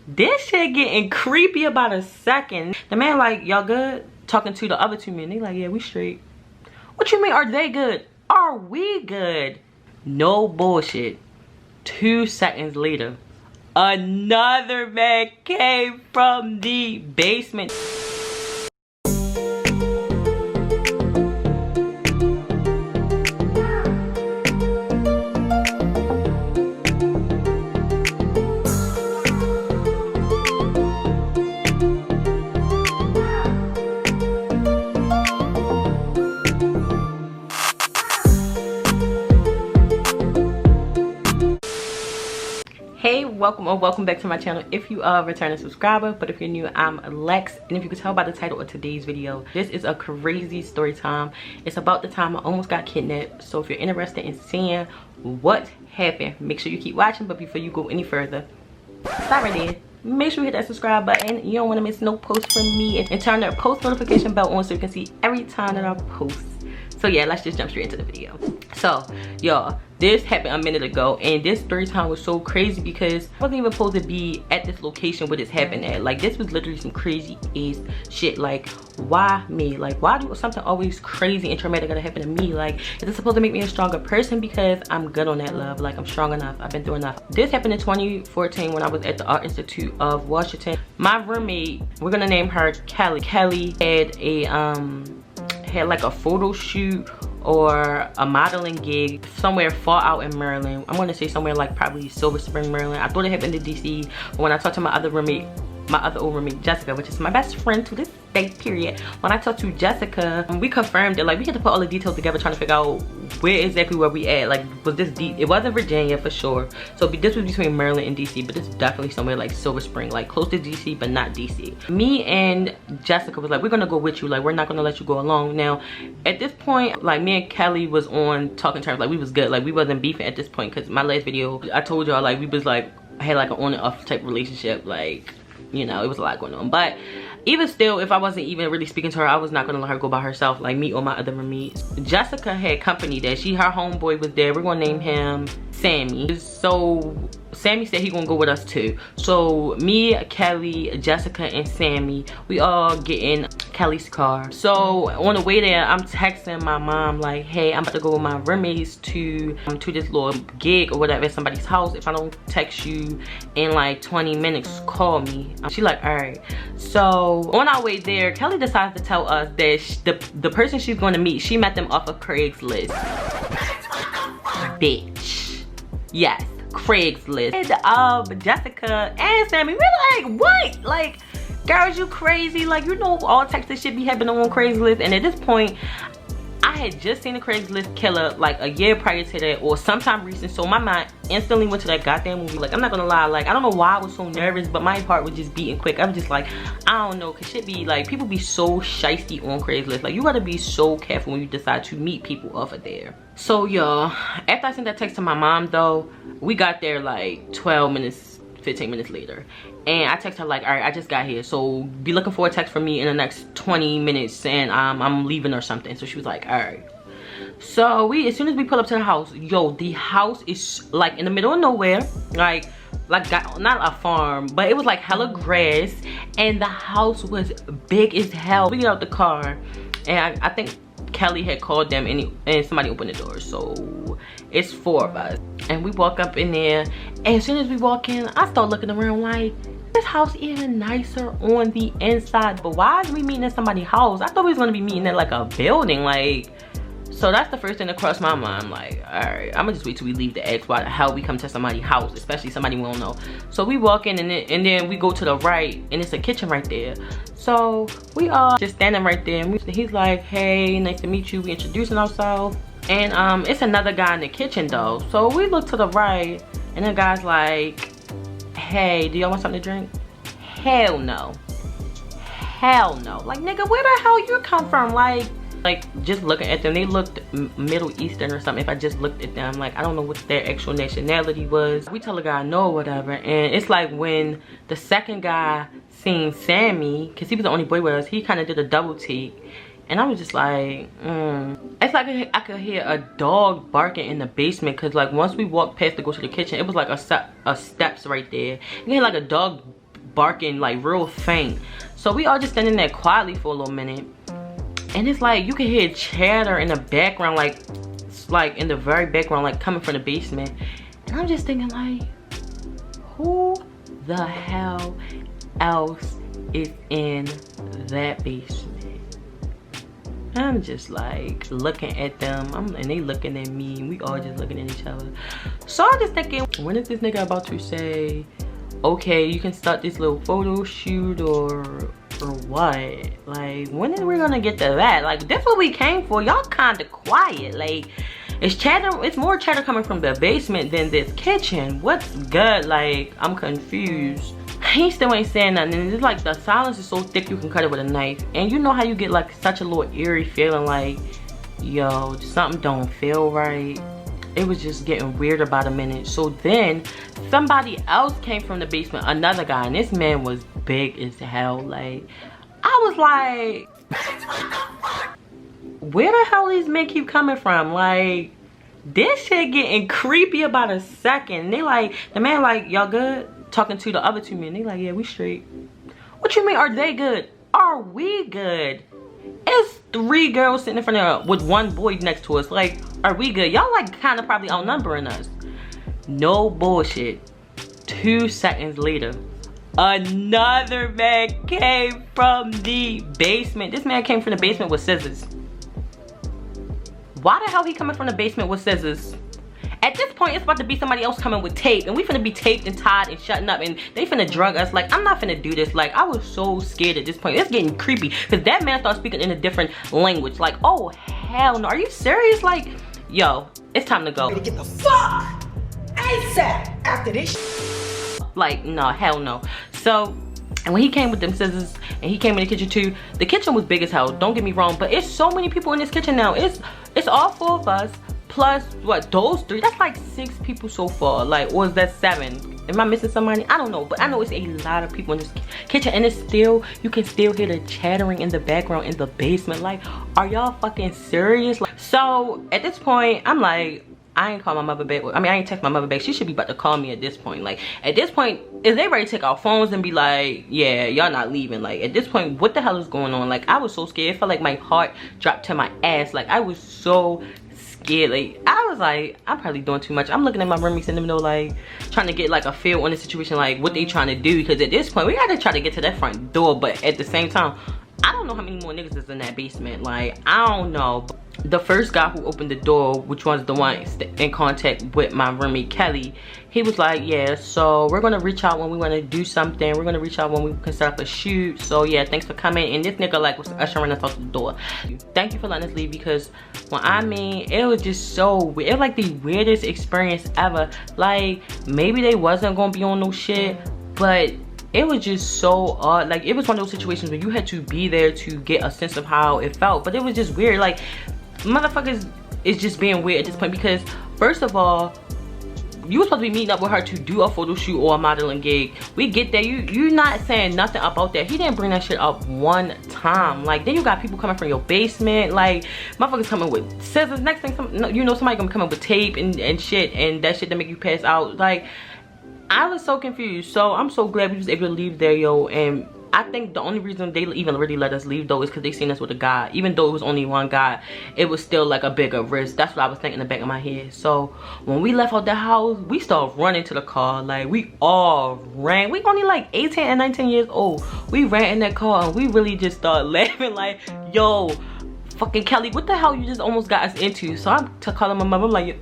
This shit getting creepy about a second. The man like, y'all good? Talking to the other two men. They like, yeah, we straight. What you mean, are they good? Are we good? No bullshit. 2 seconds later, another man came from the basement. Hey, welcome back to my channel. If you are a returning subscriber, but if you're new, I'm Lex, and if you can tell by the title of today's video, this is a crazy story time. It's about the time I almost got kidnapped. So if you're interested in seeing what happened, make sure you keep watching. But before you go any further, stop right there. Make sure you hit that subscribe button. You don't want to miss no post from me, and turn that post notification bell on so you can see every time that I post. So yeah, let's just jump straight into the video. So y'all, this happened a minute ago, and this story time was so crazy because I wasn't even supposed to be at this location where this happened at. Like, this was literally some crazy ass shit. Like, why me? Like, why do something always crazy and traumatic gotta happen to me? Like, is it supposed to make me a stronger person? Because I'm good on that, love. Like, I'm strong enough. I've been through enough. This happened in 2014 when I was at the Art Institute of Washington. My roommate, we're gonna name her Kelly. Kelly had like a photo shoot or a modeling gig somewhere far out in Maryland. I'm gonna say somewhere like probably Silver Spring, Maryland. I thought it happened in DC, but when I talked to my other old roommate Jessica, which is my best friend to this day, period, when I talked to Jessica, we confirmed it. Like, we had to put all the details together trying to figure out where we at. Like, was this deep? It wasn't Virginia for sure, so this was between Maryland and DC, but this is definitely somewhere like Silver Spring, like close to DC but not DC. Me and Jessica was like, we're gonna go with you. Like, we're not gonna let you go alone. Now at this point, like, me and Kelly was on talking terms. Like, we was good. Like, we wasn't beefing at this point, because my last video I told y'all, like, we was like, I had like an on and off type relationship. Like, you know, it was a lot going on. But even still, if I wasn't even really speaking to her, I was not gonna let her go by herself, like me or my other roommates. Jessica had company there. Her homeboy was there. We're gonna name him Sammy. So Sammy said he gonna go with us too. So me, Kelly, Jessica, and Sammy, we all get in Kelly's car. So on the way there, I'm texting my mom like, hey, I'm about to go with my roommates to this little gig or whatever at somebody's house. If I don't text you in like 20 minutes, call me. She like, all right. So on our way there, Kelly decides to tell us that the person she's going to meet, she met them off of Craigslist. Bitch. Yes, Craigslist. And Jessica and Sammy, we're like, what? Like, girls, you crazy? Like, you know, all types of shit be happening on Craigslist. And at this point, I had just seen the Craigslist killer like a year prior to that, or sometime recent. So my mind instantly went to that goddamn movie. Like, I'm not gonna lie, like, I don't know why I was so nervous, but my heart was just beating quick. I was just like, I don't know, cause shit be like, people be so shysty on Craigslist. Like, you gotta be so careful when you decide to meet people off of there. So y'all, after I sent that text to my mom though, we got there like 15 minutes later, and I text her like, all right, I just got here, so be looking for a text from me in the next 20 minutes, and I'm leaving or something. So she was like, all right. So as soon as we pull up to the house, yo, the house is like in the middle of nowhere, like not a farm, but it was like hella grass, and the house was big as hell. We get out the car, and I think Kelly had called them, and somebody opened the door. So it's 4 of us, and we walk up in there, and as soon as we walk in, I start looking around like, this house even nicer on the inside, but why is we meeting at somebody's house? I thought we was gonna be meeting at like a building. Like, so that's the first thing that crossed my mind. Like, all right, I'm gonna just wait till we leave the ask why the hell we come to somebody's house, especially somebody we don't know. So we walk in, and then we go to the right, and it's a kitchen right there. So we are just standing right there, and he's like, hey, nice to meet you. We introducing ourselves, and it's another guy in the kitchen though. So we look to the right, and the guy's like, hey, do y'all want something to drink? Hell no. Hell no. Like, nigga, where the hell you come from? Like, just looking at them, they looked Middle Eastern or something. If I just looked at them, like, I don't know what their actual nationality was. We tell the guy no or whatever, and it's like when the second guy seen Sammy, because he was the only boy with us, he kind of did a double take, and I was just like, It's like I could hear a dog barking in the basement, because like once we walked past to go to the kitchen, it was like a steps right there, and then like a dog barking like real faint. So we all just standing there quietly for a little minute, and it's like you can hear chatter in the background, like in the very background, like coming from the basement. And I'm just thinking like, who the hell else is in that basement? I'm just like looking at them, and they looking at me, and we all just looking at each other. So I'm just thinking, when is this nigga about to say, okay, you can start this little photo shoot or what? Like, when are we gonna get to that? Like, that's what we came for. Y'all kind of quiet. Like, it's more chatter coming from the basement than this kitchen. What's good? Like, I'm confused. He still ain't saying nothing, and it's like the silence is so thick you can cut it with a knife. And you know how you get like such a little eerie feeling like, yo, something don't feel right. It was just getting weird about a minute. So then somebody else came from the basement, another guy, and this man was big as hell. Like, I was like, where the hell these men keep coming from? Like, this shit getting creepy about a second. They like, the man like, y'all good? Talking to the other two men. They like, yeah, we straight. What you mean, are they good? Are we good? It's 3 girls sitting in front of with 1 boy next to us. Like, are we good? Y'all like kind of probably outnumbering us. No bullshit. 2 seconds later, another man came from the basement. This man came from the basement with scissors. Why the hell he coming from the basement with scissors? At this point, it's about to be somebody else coming with tape, and we finna be taped and tied and shutting up, and they finna drug us. Like, I'm not finna do this. Like, I was so scared at this point. It's getting creepy, because that man started speaking in a different language. Like, oh, hell no. Are you serious? Like, yo, it's time to go. Get the fuck ASAP after this. Like, no, hell no. So, and when he came with them scissors, and he came in the kitchen too, the kitchen was big as hell. Don't get me wrong, but it's so many people in this kitchen now. It's all 4 of us. Plus, what, those 3? That's like 6 people so far. Like, or is that 7? Am I missing somebody? I don't know. But I know it's a lot of people in this kitchen. And it's still, you can still hear the chattering in the background in the basement. Like, are y'all fucking serious? Like, so, at this point, I'm like, I ain't call my mother back. I mean, I ain't text my mother back. She should be about to call me at this point. Like, at this point, is they ready to take our phones and be like, yeah, y'all not leaving? Like, at this point, what the hell is going on? Like, I was so scared. It felt like my heart dropped to my ass. Like, I was so scared. Like, I was like, I'm probably doing too much. I'm looking at my roommates in the middle, like, trying to get like a feel on the situation, like what they trying to do. Because at this point, we gotta try to get to that front door. But at the same time, I don't know how many more niggas is in that basement. Like, I don't know. The first guy who opened the door, which was the one in contact with my roommate Kelly, he was like, yeah, so we're gonna reach out when we want to do something. We're gonna reach out when we can set up a shoot. So yeah, thanks for coming. And this nigga like was ushering us out the door. Thank you for letting us leave, because when I mean, it was just so weird. It was like the weirdest experience ever. Like, maybe they wasn't gonna be on no shit, but it was just so odd. Like, it was one of those situations where you had to be there to get a sense of how it felt. But it was just weird. Like, motherfuckers is just being weird at this point, because first of all, you were supposed to be meeting up with her to do a photo shoot or a modeling gig. We get there, you're not saying nothing about that. He didn't bring that shit up one time. Like, then you got people coming from your basement, like motherfuckers coming with scissors. Next thing, you know, somebody gonna come up with tape and shit, and that shit that make you pass out. Like, I was so confused. So I'm so glad we was able to leave there, yo. And I think the only reason they even really let us leave though is because they seen us with a guy. Even though it was only one guy, it was still like a bigger risk. That's what I was thinking in the back of my head. So when we left out the house, we started running to the car. Like, we all ran. We only like 18 and 19 years old. We ran in that car and we really just started laughing like, yo, fucking Kelly, what the hell you just almost got us into? So I'm calling my mom. I'm like,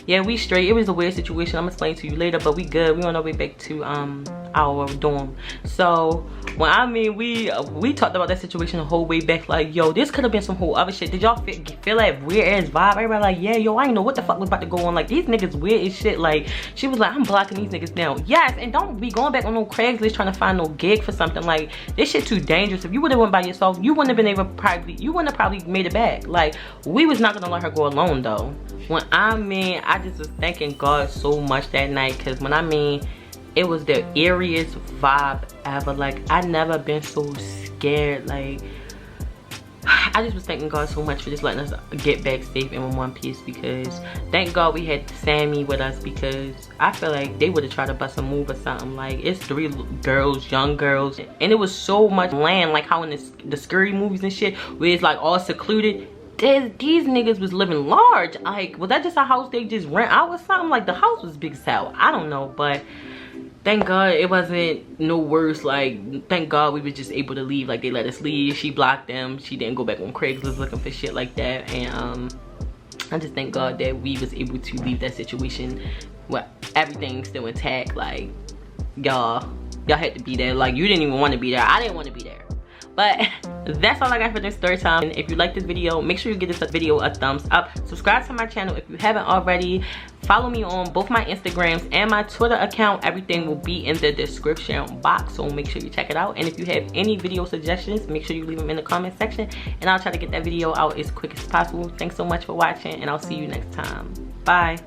yeah, we straight. It was a weird situation. I'm gonna explain to you later, but we good. We on our way back to our dorm. So when I mean we talked about that situation the whole way back, like, yo, this could have been some whole other shit. Did y'all feel that weird ass vibe? Everybody like, yeah, yo, I didn't know what the fuck was about to go on. Like, these niggas weird as shit. Like, she was like, I'm blocking these niggas down. Yes, and don't be going back on no Craigslist trying to find no gig for something. Like, this shit too dangerous. If you would have went by yourself, you wouldn't have been able to you wouldn't have probably made it back. Like, we was not gonna let her go alone though. When I mean, I just was thanking God so much that night, because when I mean, it was the eeriest vibe ever. Like, I never been so scared. Like, I just was thanking God so much for just letting us get back safe and in one piece, because thank God we had Sammy with us, because I feel like they would have tried to bust a move or something. Like, it's 3 girls, young girls, and it was so much land, like how in the scary movies and shit where it's like all secluded. These niggas was living large. Like, was that just a house they just rent out or something? Like, the house was big as hell. I don't know, but thank God it wasn't no worse. Like, thank God we were just able to leave. Like, they let us leave. She blocked them. She didn't go back on Craigslist looking for shit like that. And I just thank God that we was able to leave that situation with everything still intact. Like, y'all had to be there. Like, you didn't even want to be there. I didn't want to be there. But that's all I got for this story time. And if you like this video, make sure you give this video a thumbs up. Subscribe to my channel if you haven't already. Follow me on both my Instagrams and my Twitter account. Everything will be in the description box, so make sure you check it out. And if you have any video suggestions, make sure you leave them in the comment section, and I'll try to get that video out as quick as possible. Thanks so much for watching, and I'll see you next time. Bye.